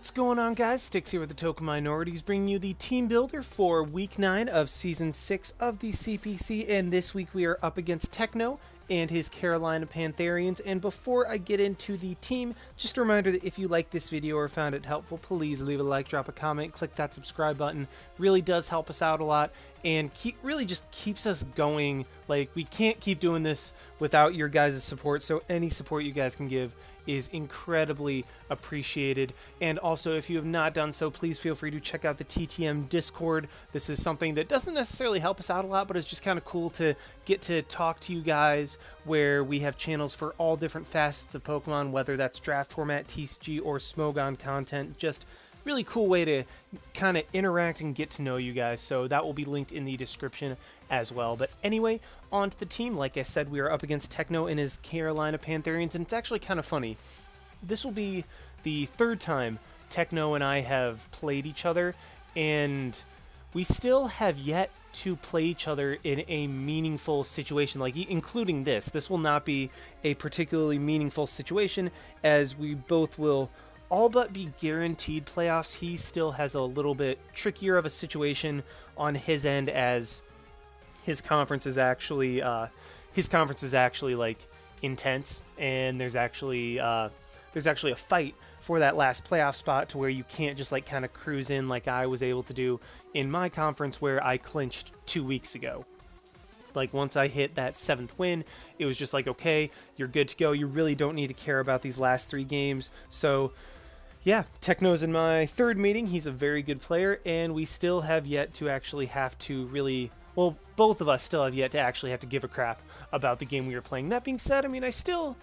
What's going on, guys? Styx here with the Token Minorities, bringing you the team builder for week 9 of season 6 of the CPC, and this week we are up against Techno and his Carolina Pantherians. And before I get into the team, just a reminder that if you like this video or found it helpful, please leave a like, drop a comment, click that subscribe button. Really does help us out a lot and really just keeps us going. Like, we can't keep doing this without your guys' support, so any support you guys can give is incredibly appreciated. And also, if you have not done so, please feel free to check out the TTM Discord. This is something that doesn't necessarily help us out a lot, but it's just kind of cool to get to talk to you guys, where we have channels for all different facets of Pokemon, whether that's draft format, TCG, or Smogon content. Just really cool way to kind of interact and get to know you guys, so that will be linked in the description as well. But anyway, on to the team. Like I said, we are up against Techno and his Carolina Pantherians, and it's actually kind of funny. This will be the third time Techno and I have played each other, and we still have yet to play each other in a meaningful situation, like including this. This will not be a particularly meaningful situation, as we both will all but be guaranteed playoffs. He still has a little bit trickier of a situation on his end, as his conference is actually like intense, and there's actually a fight for that last playoff spot, to where you can't just like kind of cruise in like I was able to do in my conference, where I clinched 2 weeks ago. Like, once I hit that 7th win, it was just like, okay, you're good to go. You really don't need to care about these last 3 games. So yeah, Techno's in my 3rd meeting. He's a very good player, and we still have yet to actually have to really, well, both of us still have yet to actually have to give a crap about the game we were playing. That being said, I mean, I still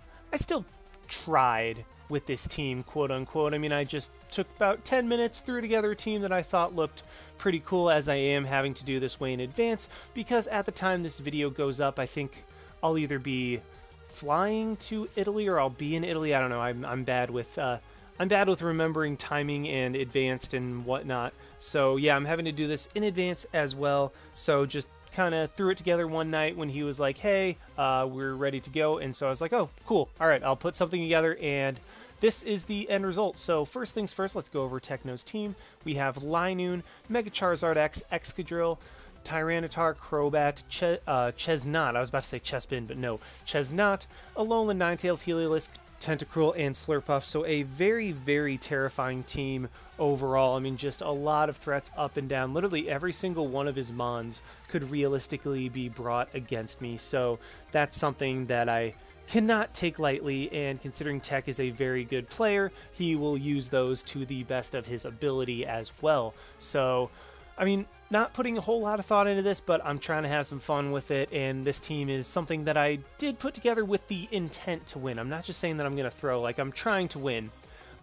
tried with this team, quote unquote. I mean, I just took about 10 minutes, threw together a team that I thought looked pretty cool, as I am having to do this way in advance, because at the time this video goes up, I think I'll either be flying to Italy or I'll be in Italy. I don't know. I'm bad with remembering timing and advanced and whatnot. So yeah, I'm having to do this in advance as well. So just kind of threw it together one night when he was like, hey, we're ready to go. And so I was like, oh, cool. All right, I'll put something together, and this is the end result. So first things first, let's go over Techno's team. We have Linoon, Mega Charizard X, Excadrill, Tyranitar, Crobat, Chesnaught. I was about to say Chespin, but no. Chesnaught, Alolan Ninetales, Heliolisk, Tentacruel, and Slurpuff. So a very, very terrifying team overall. I mean, just a lot of threats up and down. Literally every single one of his mons could realistically be brought against me. So that's something that I cannot take lightly, and considering Tech is a very good player, he will use those to the best of his ability as well. So, I mean, not putting a whole lot of thought into this, but I'm trying to have some fun with it, and this team is something that I did put together with the intent to win. I'm not just saying that I'm going to throw, like, I'm trying to win,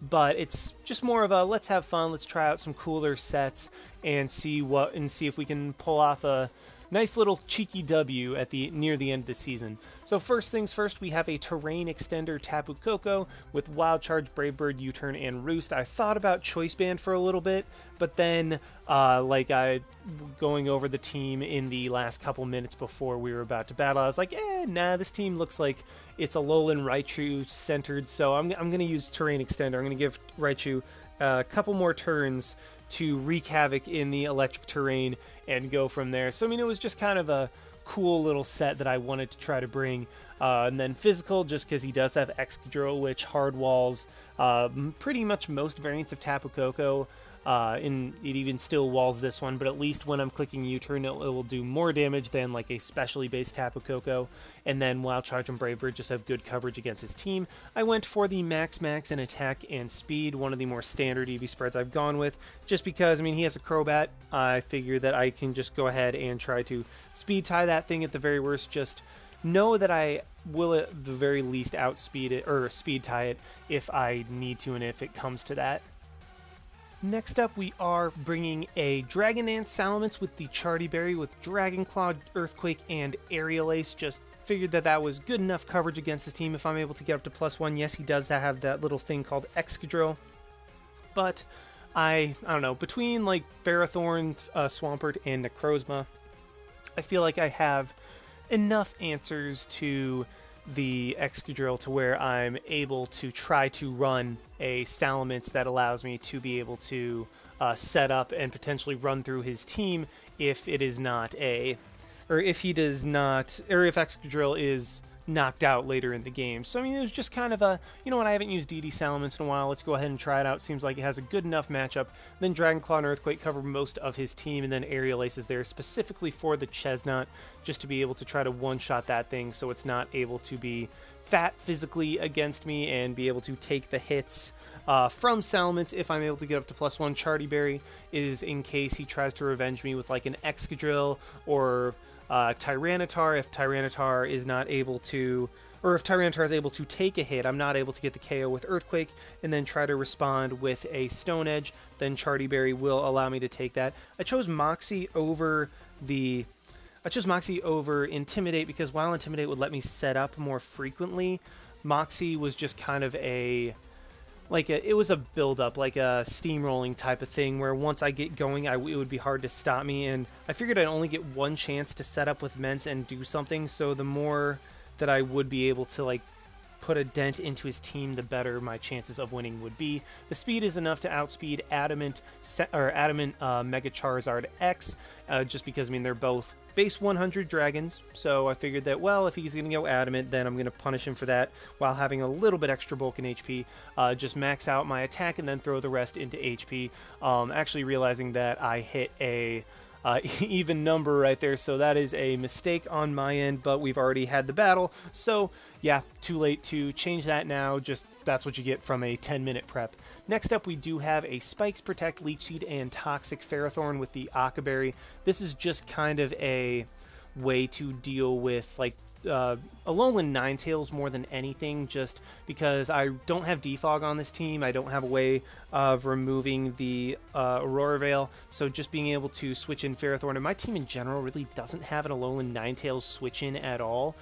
but it's just more of a let's have fun, let's try out some cooler sets and see if we can pull off a nice little cheeky W at near the end of the season. So first things first, we have a Terrain Extender Tapu Koko with Wild Charge, Brave Bird, U-Turn, and Roost. I thought about Choice Band for a little bit, but then going over the team in the last couple minutes before we were about to battle, I was like, nah, this team looks like it's Alolan Raichu centered, so I'm going to use Terrain Extender. I'm going to give Raichu a couple more turns to wreak havoc in the electric terrain and go from there. So I mean, it was just kind of a cool little set that I wanted to try to bring. And then physical, just because he does have Excadrill, which hard walls pretty much most variants of Tapu Koko. It even still walls this one, but at least when I'm clicking U-Turn, it will do more damage than like a specially based Tapu Koko. And then Wild Charge and Brave Bird just have good coverage against his team. I went for the max in attack and speed, one of the more standard EV spreads I've gone with, just because, I mean, he has a Crobat. I figure that I can just go ahead and try to speed tie that thing at the very worst. Just know that I will at the very least outspeed it, or speed tie it, if I need to and if it comes to that. Next up, we are bringing a Dragonance Salamence with the Charty Berry with Dragon Claw, Earthquake, and Aerial Ace. Just figured that that was good enough coverage against his team if I'm able to get up to +1. Yes, he does have that little thing called Excadrill, but I don't know, between like Ferrothorn, Swampert, and Necrozma, I feel like I have enough answers to the Excadrill to where I'm able to try to run a Salamence that allows me to be able to set up and potentially run through his team if it is not a, or if he does not, or if Excadrill is knocked out later in the game. So I mean, it was just kind of a, you know what, I haven't used DD Salamence in a while, let's go ahead and try it out. Seems like it has a good enough matchup. Then Dragon Claw and Earthquake cover most of his team, and then Aerial Ace is there specifically for the Chestnut, just to be able to try to one-shot that thing so it's not able to be fat physically against me and be able to take the hits from Salamence if I'm able to get up to +1. Charty Berry is in case he tries to revenge me with like an Excadrill or Tyranitar. If Tyranitar is not able to, or if Tyranitar is able to take a hit, I'm not able to get the KO with Earthquake and then try to respond with a Stone Edge, then Charty Berry will allow me to take that. I chose Moxie over Intimidate because while Intimidate would let me set up more frequently, Moxie was just kind of a, it was a build-up, like a steamrolling type of thing, where once I get going, it would be hard to stop me, and I figured I'd only get one chance to set up with Mence and do something, so the more that I would be able to, like, put a dent into his team, the better my chances of winning would be. The speed is enough to outspeed Adamant Mega Charizard X, just because, I mean, they're both base 100 dragons, so I figured that, well, if he's going to go Adamant, then I'm going to punish him for that while having a little bit extra bulk in HP. Just max out my attack and then throw the rest into HP. Actually realizing that I hit a even number right there, so that is a mistake on my end, but we've already had the battle, so yeah, too late to change that now. Just that's what you get from a 10-minute prep. Next up, we do have a Spikes, Protect, Leech Seed, and Toxic Ferrothorn with the Akaberry. This is just kind of a way to deal with, like, Alolan Ninetales more than anything, just because I don't have Defog on this team. I don't have a way of removing the Aurora Veil, so just being able to switch in Ferrothorn, and my team in general really doesn't have an Alolan Ninetales switch in at all,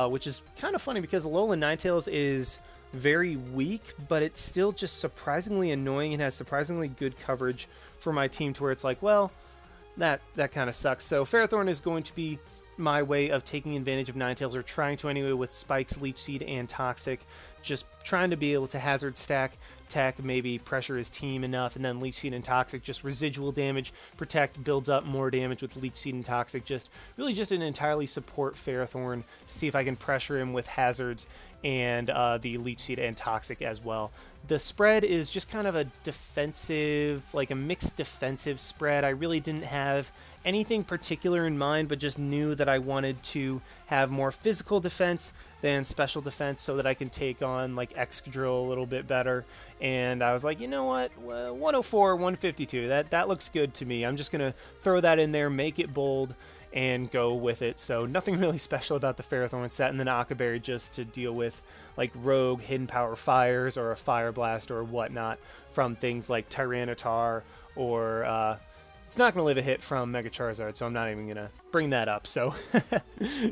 which is kind of funny because Alolan Ninetales is very weak, but it's still just surprisingly annoying and has surprisingly good coverage for my team to where it's like, well, that kind of sucks. So Ferrothorn is going to be my way of taking advantage of Ninetales, or trying to anyway, with Spikes, Leech Seed, and Toxic. Just trying to be able to hazard stack, tech, maybe pressure his team enough, and then Leech Seed and Toxic, just residual damage. Protect builds up more damage with Leech Seed and Toxic. Just really just an entirely support Ferrothorn to see if I can pressure him with hazards and the Leech Seed and Toxic as well. The spread is just kind of a defensive, like a mixed defensive spread. I really didn't have anything particular in mind, but just knew that I wanted to have more physical defense than special defense so that I can take on like Excadrill a little bit better. And I was like, you know what, 104, 152, that looks good to me. I'm just going to throw that in there, make it bold, and go with it. So nothing really special about the Ferrothorn set, and then Akaberry just to deal with like rogue hidden power fires or a fire blast or whatnot from things like Tyranitar, or it's not going to live a hit from Mega Charizard, so I'm not even going to bring that up. So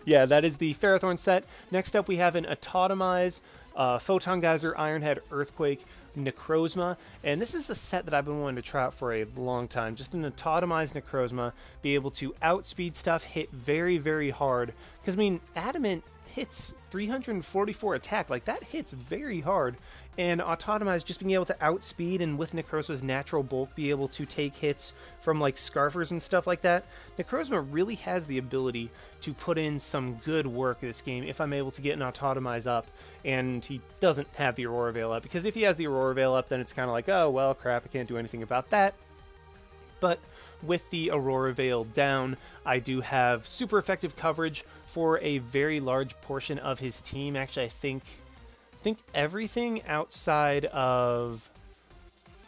yeah, that is the Ferrothorn set. Next up we have an Autotomize, Photon Geyser, Ironhead, Earthquake, Necrozma, and this is a set that I've been wanting to try out for a long time. Just an Autotomized Necrozma, be able to outspeed stuff, hit very, very hard, because I mean, Adamant hits 344 attack, like that hits very hard, and Autotomize just being able to outspeed, and with Necrozma's natural bulk be able to take hits from like Scarfers and stuff like that. Necrozma really has the ability to put in some good work this game if I'm able to get an Autotomize up and he doesn't have the Aurora Veil up, because if he has the Aurora Veil up, then it's kind of like, oh well, crap, I can't do anything about that. But with the Aurora Veil down, I do have super effective coverage for a very large portion of his team. Actually, I think everything outside of...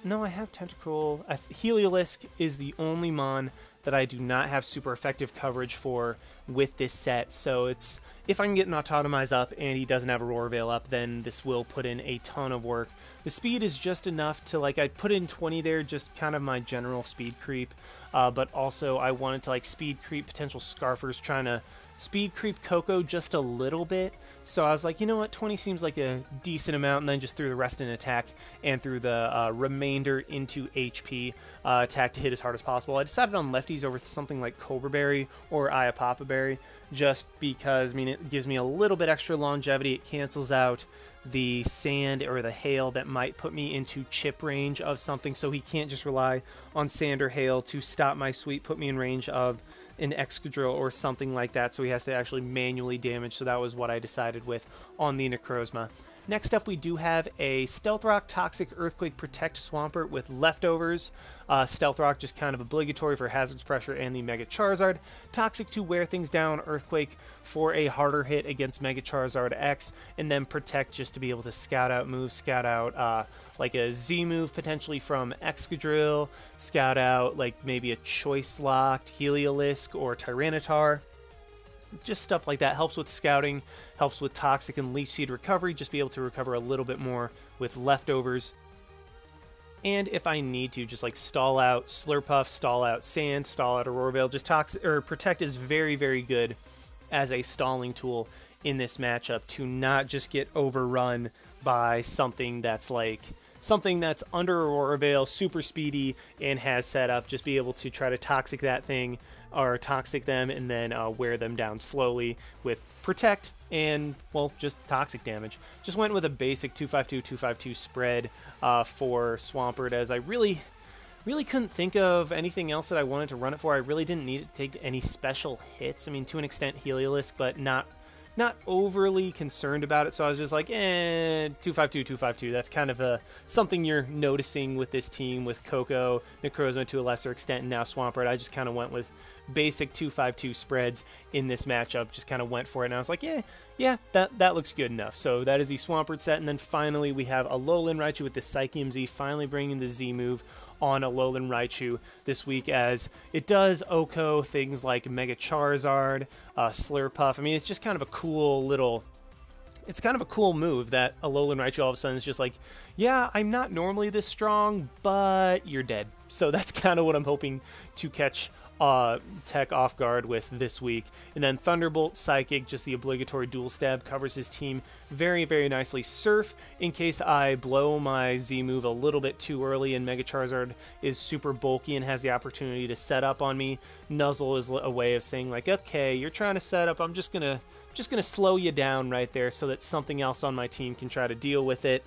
No, I have Tentacle. Heliolisk is the only mon that I do not have super effective coverage for with this set. So it's, if I can get an Autotomize up and he doesn't have Aurora Veil up, then this will put in a ton of work. The speed is just enough to, like, I put in 20 there, just kind of my general speed creep. But also I wanted to like speed creep potential Scarfers, trying to speed creep Koko just a little bit. So I was like, you know what, 20 seems like a decent amount, and then just threw the rest in attack and threw the remainder into HP attack to hit as hard as possible. I decided on lefties energies over something like Cobra Berry or Iapapa Berry, just because, I mean, it gives me a little bit extra longevity. It cancels out the sand or the hail that might put me into chip range of something, so he can't just rely on sand or hail to stop my sweep, put me in range of an Excadrill or something like that, so he has to actually manually damage. So that was what I decided with on the Necrozma. Next up, we do have a Stealth Rock, Toxic, Earthquake, Protect Swampert with leftovers. Stealth Rock just kind of obligatory for Hazard's Pressure and the Mega Charizard. Toxic to wear things down. Earthquake for a harder hit against Mega Charizard X. And then Protect just to be able to scout out moves. Scout out like a Z move potentially from Excadrill. Scout out like maybe a Choice Locked Heliolisk or Tyranitar. Just stuff like that. Helps with scouting, helps with Toxic and Leech Seed recovery, just be able to recover a little bit more with leftovers. And if I need to, just like stall out Slurpuff, stall out Sand, stall out Aurora Veil, just Toxic or Protect is very, very good as a stalling tool in this matchup to not just get overrun by something that's like something that's under Aurora Veil, super speedy, and has set up. Just be able to try to Toxic that thing, or Toxic them, and then wear them down slowly with Protect and, well, just Toxic damage. Just went with a basic 252-252 spread for Swampert, as I really couldn't think of anything else that I wanted to run it for. I really didn't need to take any special hits. I mean, to an extent, Heliolisk, but not overly concerned about it, so I was just like, 252. That's kind of something you're noticing with this team, with Koko, Necrozma to a lesser extent, and now Swampert. I just kind of went with basic 252 spreads in this matchup, just kind of went for it, and I was like, yeah, that looks good enough. So that is the Swampert set, and then finally we have Alolan Raichu with the Psychium Z, finally bringing the Z move on Alolan Raichu this week, as it does OHKO things like Mega Charizard, Slurpuff. I mean, it's just kind of a cool little... It's kind of a cool move that Alolan Raichu all of a sudden is just like, yeah, I'm not normally this strong, but you're dead. So that's kind of what I'm hoping to catch Tech off guard with this week. And then Thunderbolt, Psychic, just the obligatory dual stab, covers his team very, very nicely. Surf, in case I blow my Z move a little bit too early and Mega Charizard is super bulky and has the opportunity to set up on me. Nuzzle is a way of saying like, okay, you're trying to set up, I'm just gonna slow you down right there so that something else on my team can try to deal with it.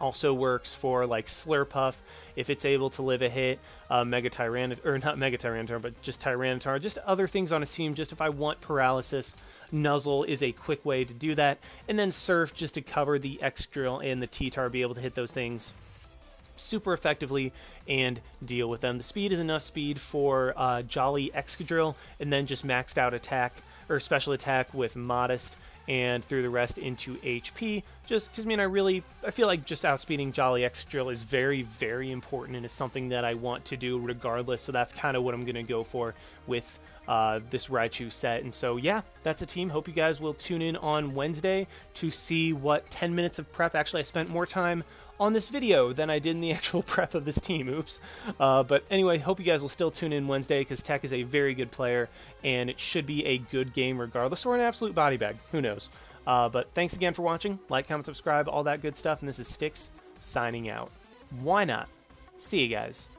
Also works for like Slurpuff if it's able to live a hit, Mega Tyranitar, or not Mega Tyranitar, but just Tyranitar, just other things on his team. Just if I want paralysis, Nuzzle is a quick way to do that. And then Surf just to cover the Excadrill and the T-Tar, be able to hit those things super effectively and deal with them. The speed is enough speed for Jolly Excadrill, and then just maxed out attack or special attack with Modest, and through the rest into HP, just because, I mean, I feel like just outspeeding Jolly Excadrill is very, very important, and is something that I want to do regardless, so that's kind of what I'm going to go for with this Raichu set. And so, yeah, that's a team. Hope you guys will tune in on Wednesday to see what 10 minutes of prep. Actually, I spent more time on this video than I did in the actual prep of this team. Oops. But anyway, hope you guys will still tune in Wednesday, because Tech is a very good player, and it should be a good game regardless, or an absolute body bag. Who knows? But thanks again for watching. Like, comment, subscribe, all that good stuff. And this is Styx signing out. Why not? See you guys.